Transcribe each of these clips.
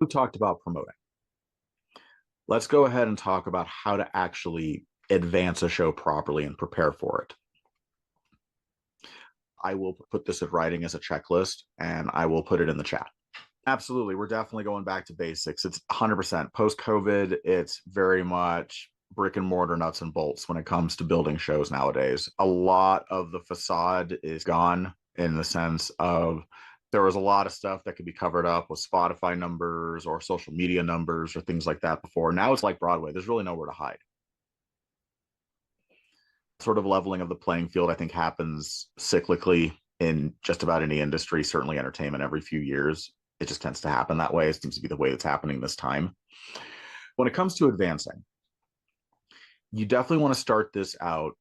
We talked about promoting. Let's go ahead and talk about how to actually advance a show properly and prepare for it. I will put this in writing as a checklist and I will put it in the chat. Absolutely. We're definitely going back to basics. It's 100% post COVID. It's very much brick and mortar nuts and bolts when it comes to building shows nowadays. A lot of the facade is gone in the sense of there was a lot of stuff that could be covered up with Spotify numbers or social media numbers or things like that before. Now it's like Broadway. There's really nowhere to hide. Sort of leveling of the playing field, I think, happens cyclically in just about any industry, certainly entertainment every few years. It just tends to happen that way. It seems to be the way it's happening this time. When it comes to advancing, you definitely want to start this out,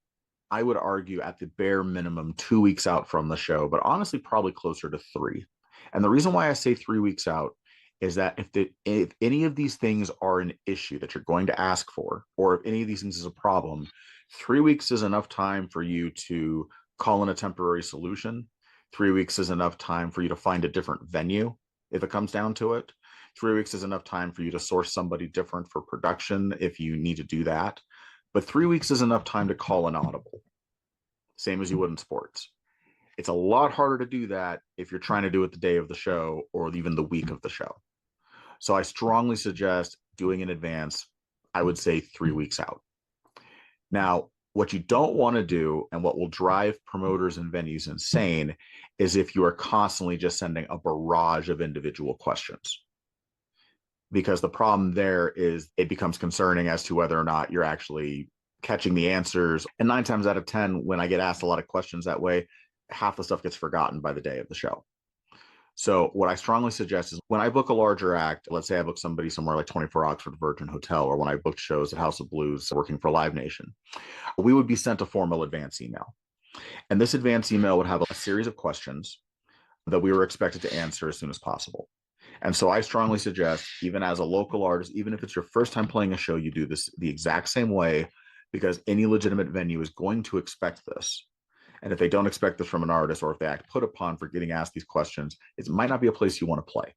I would argue, at the bare minimum 2 weeks out from the show, but honestly, probably closer to three. And the reason why I say 3 weeks out is that if any of these things are an issue that you're going to ask for, or if any of these things is a problem, 3 weeks is enough time for you to call in a temporary solution. 3 weeks is enough time for you to find a different venue if it comes down to it. 3 weeks is enough time for you to source somebody different for production if you need to do that. But 3 weeks is enough time to call an audible, same as you would in sports. It's a lot harder to do that if you're trying to do it the day of the show or even the week of the show. So I strongly suggest doing in advance. I would say 3 weeks out. Now, what you don't want to do and what will drive promoters and venues insane is if you are constantly just sending a barrage of individual questions. Because the problem there is it becomes concerning as to whether or not you're actually catching the answers. And 9 times out of 10, when I get asked a lot of questions that way, half the stuff gets forgotten by the day of the show. So what I strongly suggest is when I book a larger act, let's say I book somebody somewhere like 24 Oxford Virgin Hotel, or when I booked shows at House of Blues working for Live Nation, we would be sent a formal advance email. And this advance email would have a series of questions that we were expected to answer as soon as possible. And so I strongly suggest, even as a local artist, even if it's your first time playing a show, you do this the exact same way, because any legitimate venue is going to expect this. And if they don't expect this from an artist, or if they act put upon for getting asked these questions, it might not be a place you want to play.